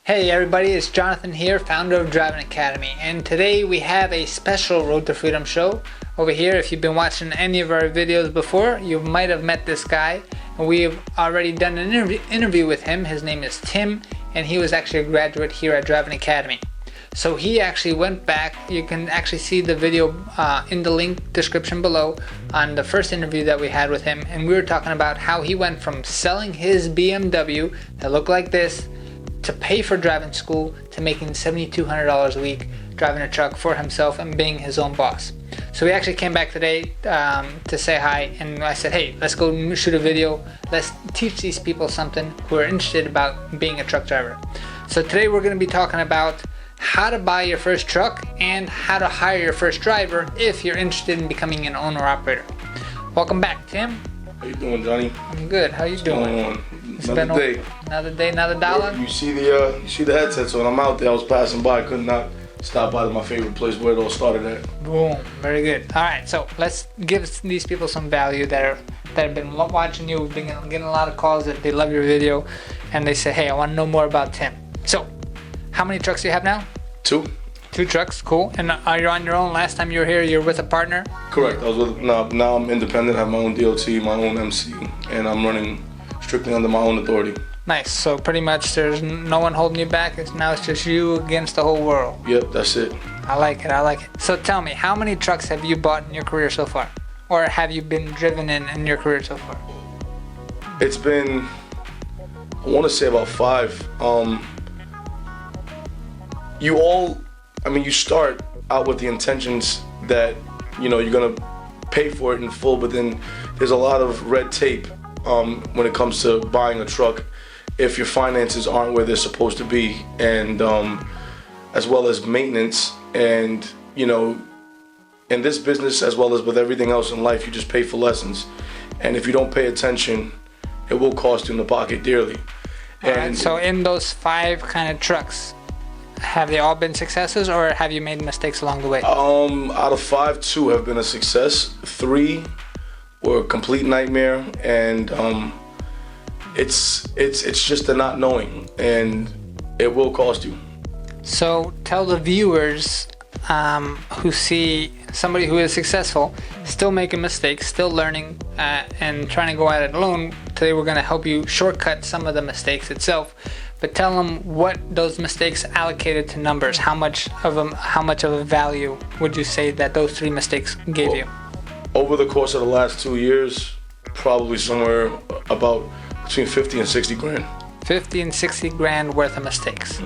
Hey everybody, it's Jonathan here, founder of Driving Academy, and today we have a special Road to Freedom show. Over here, if you've been watching any of our videos before, you might have met this guy, and we have already done an interview with him. His name is Tim, and he was actually a graduate here at Driving Academy. So he actually went back. You can actually see the video in the link description below on the first interview that we had with him, and we were talking about how he went from selling his BMW that looked like this to pay for driving school to making $7,200 a week driving a truck for himself and being his own boss. So he actually came back today to say hi, and I said, hey, let's go shoot a video. Let's teach these people something who are interested about being a truck driver. So today we're going to be talking about how to buy your first truck and how to hire your first driver if you're interested in becoming an owner-operator. Welcome back, Tim. How you doing, Johnny? I'm good. How you doing? What's going on? It's been another day, another dollar. You see the headset. So when I'm out there, I was passing by, could not stop by to my favorite place where it all started at. Boom, very good. All right, so let's give these people some value that have been watching you. We've been getting a lot of calls that they love your video, and they say, hey, I want to know more about Tim. So, how many trucks do you have now? Two trucks, cool. And are you on your own? Last time you were here, you were with a partner? Correct. I was with. Now I'm independent. I have my own DOT, my own MC, and I'm running strictly under my own authority. Nice. So pretty much there's no one holding you back. Now it's just you against the whole world. Yep, that's it. I like it. So tell me, how many trucks have you bought in your career so far? Or have you been driven in your career so far? It's been, I want to say about 5. You start out with the intentions that, you're going to pay for it in full, but then there's a lot of red tape when it comes to buying a truck if your finances aren't where they're supposed to be, and as well as maintenance, and in this business as well as with everything else in life, you just pay for lessons, and if you don't pay attention, it will cost you in the pocket dearly. Alright, so in those 5 kind of trucks, have they all been successes, or have you made mistakes along the way? Out of 5, 2 have been a success. 3 were a complete nightmare, and it's just the not knowing, and it will cost you. So tell the viewers who see somebody who is successful, still making mistakes, still learning, and trying to go at it alone. Today we're going to help you shortcut some of the mistakes itself. But tell them what those mistakes allocated to numbers. How much of a value would you say that those 3 mistakes gave you? Over the course of the last 2 years, probably somewhere about between 50 and 60 grand. 50 and 60 grand worth of mistakes.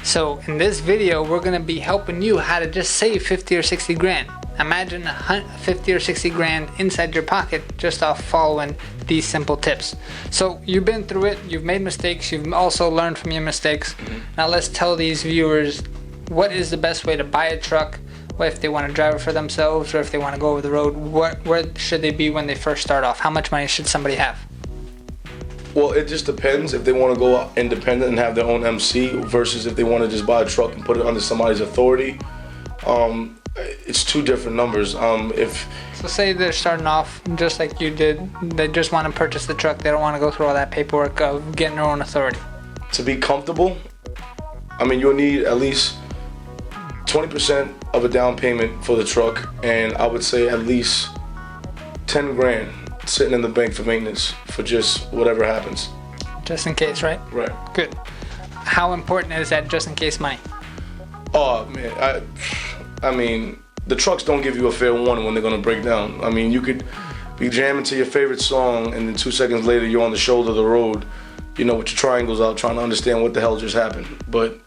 So in this video, we're going to be helping you how to just save 50 or 60 grand. Imagine 50 or 60 grand inside your pocket just off following these simple tips. So you've been through it, you've made mistakes, you've also learned from your mistakes. Now let's tell these viewers what is the best way to buy a truck, what if they want to drive it for themselves, or if they want to go over the road, where should they be when they first start off? How much money should somebody have? Well, it just depends if they want to go out independent and have their own MC versus if they want to just buy a truck and put it under somebody's authority. It's 2 different numbers. So say they're starting off just like you did, they just want to purchase the truck, they don't want to go through all that paperwork of getting their own authority. To be comfortable, you'll need at least 20% of a down payment for the truck, and I would say at least 10 grand sitting in the bank for maintenance for just whatever happens. Just in case, right? Right. Good. How important is that just in case money? Oh man, the trucks don't give you a fair warning when they're gonna break down. You could be jamming to your favorite song, and then 2 seconds later you're on the shoulder of the road, with your triangles out, trying to understand what the hell just happened. But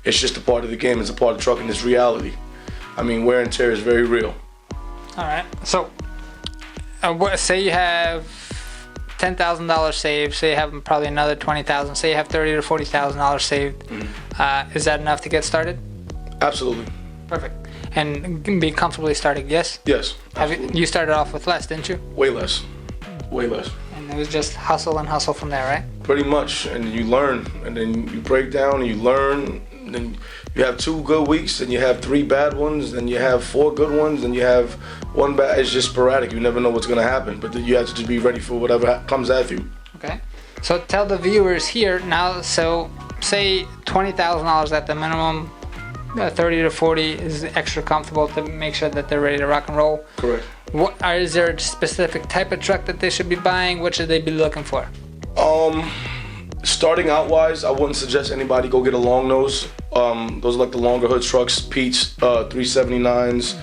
it's just a part of the game. It's a part of trucking. It's reality. Wear and tear is very real. All right. So, say you have $10,000 saved. Say you have probably another $20,000. Say you have $30,000 to $40,000 saved. Is that enough to get started? Absolutely. Perfect. And be comfortably started, yes? Yes. You started off with less, didn't you? Way less. And it was just hustle and hustle from there, right? Pretty much. And you learn, and then you break down, and you learn, and then you have 2 good weeks, and you have 3 bad ones, then you have 4 good ones, and you have 1 bad. It's just sporadic. You never know what's going to happen, but you have to just be ready for whatever comes at you. Okay. So tell the viewers here now, so say $20,000 at the minimum. 30 to 40 is extra comfortable to make sure that they're ready to rock and roll. Correct. Is there a specific type of truck that they should be buying? What should they be looking for? Starting out wise, I wouldn't suggest anybody go get a long nose. Those are like the longer hood trucks, Pete's 379s,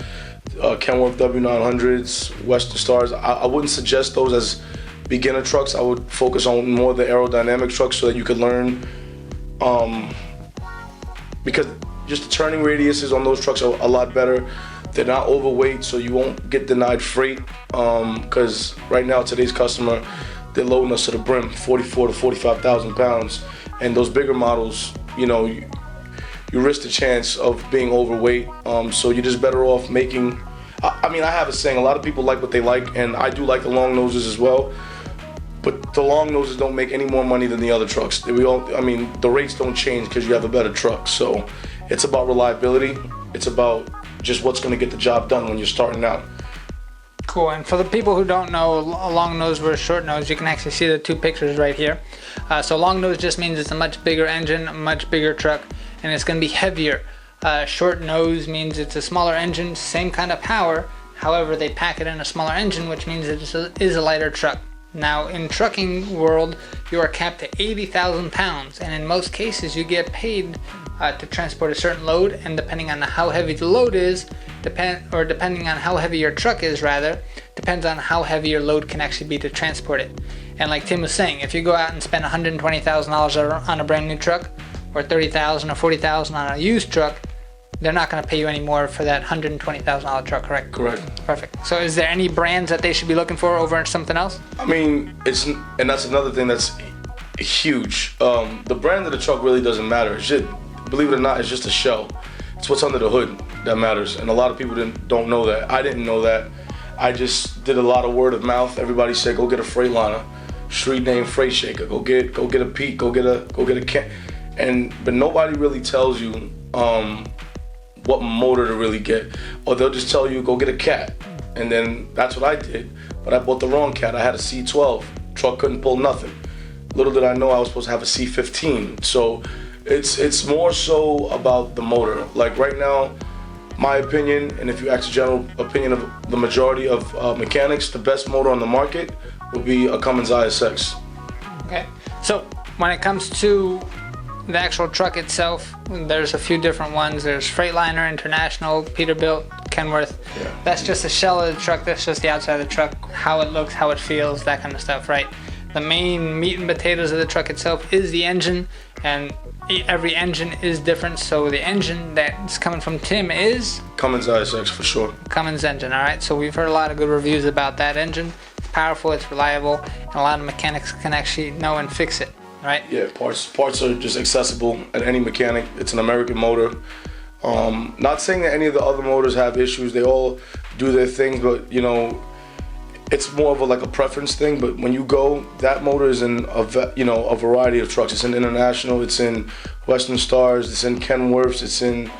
Kenworth W900s, Western Stars. I wouldn't suggest those as beginner trucks. I would focus on more the aerodynamic trucks so that you could learn, because just the turning radiuses on those trucks are a lot better. They're not overweight, so you won't get denied freight. Because right now, today's customer, they're loading us to the brim, 44 to 45,000 pounds. And those bigger models, you know, you risk the chance of being overweight. So you're just better off making. I mean, I have a saying. A lot of people like what they like, and I do like the long noses as well. But the long noses don't make any more money than the other trucks. The rates don't change because you have a better truck. So it's about reliability. It's about just what's going to get the job done when you're starting out. Cool. And for the people who don't know a long nose versus short nose, you can actually see the two pictures right here. So long nose just means it's a much bigger engine, a much bigger truck, and it's going to be heavier. Short nose means it's a smaller engine, same kind of power. However, they pack it in a smaller engine, which means it is a lighter truck. Now, in trucking world, you are capped to 80,000 pounds, and in most cases, you get paid to transport a certain load, and depending on how heavy the load is, depending on how heavy your truck is, rather, depends on how heavy your load can actually be to transport it. And like Tim was saying, if you go out and spend $120,000 on a brand new truck, or $30,000 or $40,000 on a used truck, they're not going to pay you any more for that $120,000 truck, correct? Correct. Perfect. So is there any brands that they should be looking for over something else? I mean, and that's another thing that's huge. The brand of the truck really doesn't matter. It's just, believe it or not, it's just a shell. It's what's under the hood that matters, and a lot of people don't know that. I didn't know that. I just did a lot of word of mouth. Everybody said, "Go get a Freightliner, street name Freight Shaker. Go get a Pete. Go get a Ken." But nobody really tells you what motor to really get, or they'll just tell you go get a Cat, and then that's what I did. But I bought the wrong Cat. I had a C12. Truck couldn't pull nothing. Little did I know I was supposed to have a C15. So it's more so about the motor. Like right now, my opinion, and if you ask the general opinion of the majority of mechanics, the best motor on the market would be a Cummins ISX. Okay. So when it comes to the actual truck itself, there's a few different ones. There's Freightliner, International, Peterbilt, Kenworth. Yeah. That's just a shell of the truck. That's just the outside of the truck, how it looks, how it feels, that kind of stuff, right? The main meat and potatoes of the truck itself is the engine, and every engine is different. So the engine that's coming from Tim is Cummins ISX for sure. Cummins engine, all right? So we've heard a lot of good reviews about that engine. It's powerful, it's reliable, and a lot of mechanics can actually know and fix it. Right? Yeah, parts are just accessible at any mechanic. It's an American motor. Not saying that any of the other motors have issues. They all do their things, but you know, it's more of a preference thing. But when you go, that motor is in a variety of trucks. It's in International. It's in Western Stars. It's in Kenworths. It's in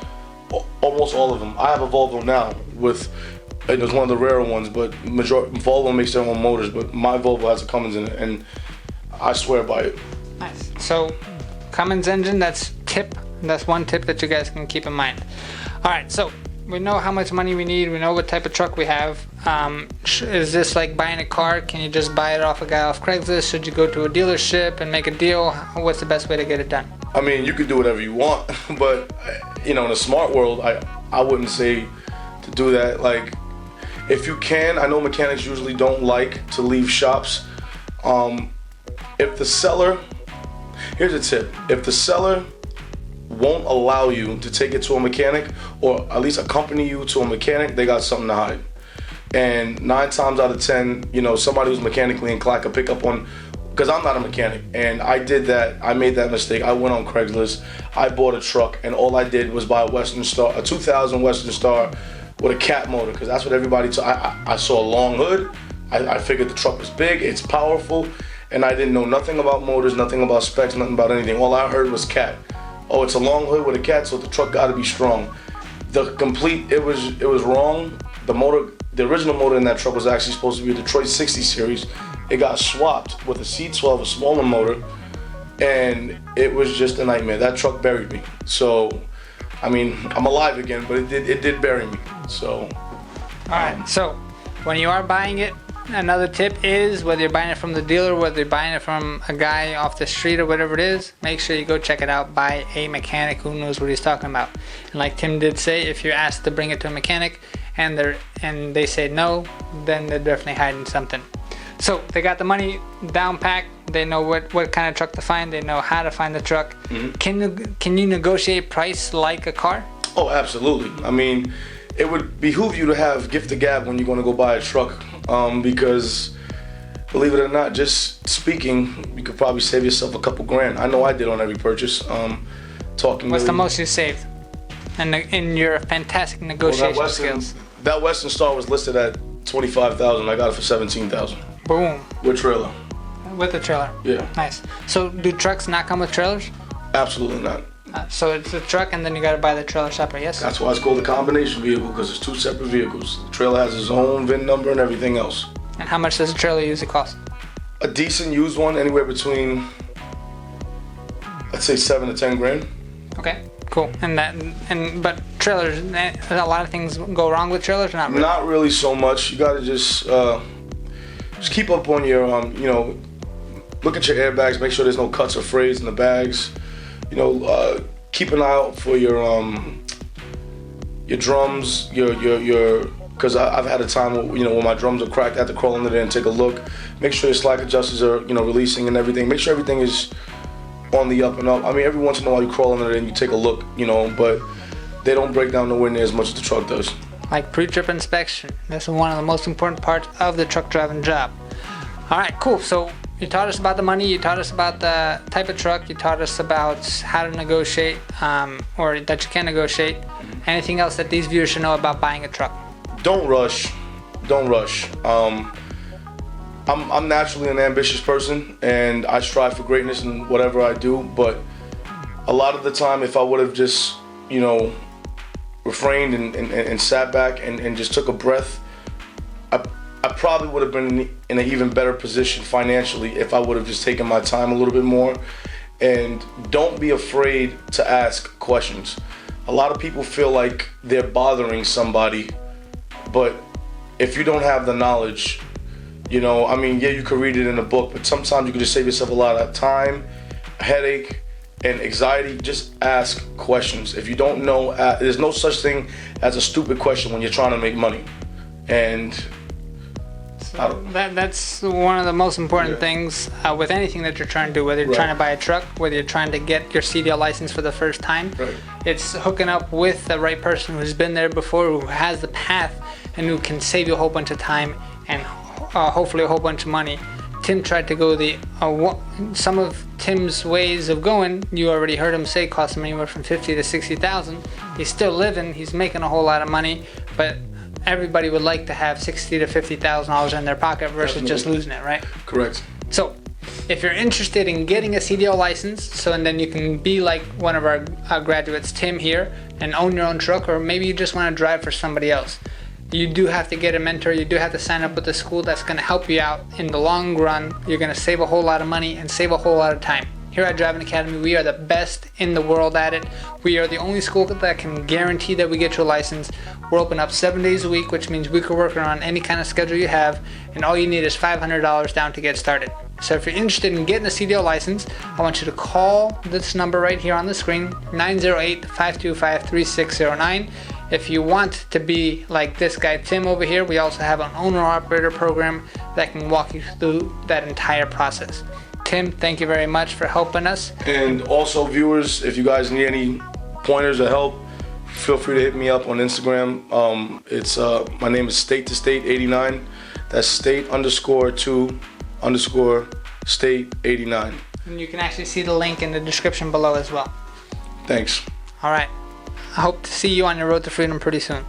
almost all of them. I have a Volvo now it was one of the rarer ones, but Volvo makes their own motors. But my Volvo has a Cummins in it, and I swear by it. Nice. So Cummins engine, that's one tip that you guys can keep in mind. All right, so we know how much money we need. We know what type of truck we have. Is this like buying a car? Can you just buy it off a guy off Craigslist? Should you go to a dealership and make a deal? What's the best way to get it done? I mean, you can do whatever you want, but you know, in a smart world, I wouldn't say to do that. Like, if you can, I know mechanics usually don't like to leave shops. If the seller, here's a tip. If the seller won't allow you to take it to a mechanic, or at least accompany you to a mechanic, they got something to hide. And 9 times out of 10, you know, somebody who's mechanically inclined could pick up on, because I'm not a mechanic, and I did that. I made that mistake. I went on Craigslist, I bought a truck, and all I did was buy a 2000 Western Star with a Cat motor, because that's what everybody I saw a long hood. I figured the truck was big, it's powerful, and I didn't know nothing about motors, nothing about specs, nothing about anything. All I heard was Cat. Oh, it's a long hood with a Cat, so the truck got to be strong. It was wrong. The original motor in that truck was actually supposed to be a Detroit 60 series. It got swapped with a C12, a smaller motor, and it was just a nightmare. That truck buried me. So, I mean, I'm alive again, but it did bury me. So. All right. So, when you are buying it, another tip is whether you're buying it from the dealer, whether you're buying it from a guy off the street or whatever it is, make sure you go check it out by a mechanic who knows what he's talking about. And like Tim did say, if you're asked to bring it to a mechanic and they say no, then they're definitely hiding something. So they got the money down packed. They know what kind of truck to find. They know how to find the truck. Mm-hmm. Can you negotiate price like a car? Oh, absolutely. I mean, it would behoove you to have gift the gab when you're going to go buy a truck, because believe it or not, just speaking, you could probably save yourself a couple grand. I know I did on every purchase. What's the most you saved? And in your fantastic negotiation skills. That Western Star was listed at $25,000. I got it for $17,000. Boom. With trailer. With the trailer. Yeah. Nice. So do trucks not come with trailers? Absolutely not. So it's a truck and then you got to buy the trailer separate, yes? That's why it's called a combination vehicle, because it's two separate vehicles. The trailer has its own VIN number and everything else. And how much does a trailer usually cost? A decent used one, anywhere between, I'd say 7 to 10 grand. Okay, cool. But trailers, a lot of things go wrong with trailers, or not really? Not really so much. You gotta just keep up on your, look at your airbags, make sure there's no cuts or frays in the bags. Keep an eye out for your drums, because I've had a time when my drums are cracked, I have to crawl under there and take a look. Make sure your slack adjusters are, releasing and everything. Make sure everything is on the up and up. I mean, every once in a while you crawl under there and you take a look, but they don't break down nowhere near as much as the truck does. Like pre-trip inspection. That's one of the most important parts of the truck driving job. All right, cool. So you taught us about the money, you taught us about the type of truck, you taught us about how to negotiate, or that you can negotiate. Anything else that these viewers should know about buying a truck? Don't rush. Don't rush. I'm naturally an ambitious person, and I strive for greatness in whatever I do, but a lot of the time, if I would have just, refrained and sat back and just took a breath, I probably would have been in an even better position financially if I would have just taken my time a little bit more. And don't be afraid to ask questions. A lot of people feel like they're bothering somebody, but if you don't have the knowledge, you could read it in a book, but sometimes you can just save yourself a lot of time, headache, and anxiety. Just ask questions. If you don't know, there's no such thing as a stupid question when you're trying to make money. And that's one of the most important things with anything that you're trying to do, whether you're trying to buy a truck, whether you're trying to get your CDL license for the first time. It's hooking up with the right person who's been there before, who has the path, and who can save you a whole bunch of time and hopefully a whole bunch of money. Tim tried to go some of Tim's ways of going, you already heard him say, cost him anywhere from $50,000 to $60,000. He's still living, he's making a whole lot of money, but everybody would like to have $60,000 to $50,000 in their pocket versus just losing it, right? Correct. So, if you're interested in getting a CDL license, and then you can be like one of our graduates, Tim here, and own your own truck, or maybe you just want to drive for somebody else, you do have to get a mentor. You do have to sign up with a school that's going to help you out in the long run. You're going to save a whole lot of money and save a whole lot of time. Here at Driving Academy, we are the best in the world at it. We are the only school that can guarantee that we get you a license. We're open up 7 days a week, which means we can work around any kind of schedule you have, and all you need is $500 down to get started. So if you're interested in getting a CDL license, I want you to call this number right here on the screen, 908-525-3609. If you want to be like this guy Tim over here, we also have an owner-operator program that can walk you through that entire process. Tim, thank you very much for helping us. And also, viewers, if you guys need any pointers or help, feel free to hit me up on Instagram. My name is State to State 89. That's state_to_state 89. And you can actually see the link in the description below as well. Thanks. All right. I hope to see you on your road to freedom pretty soon.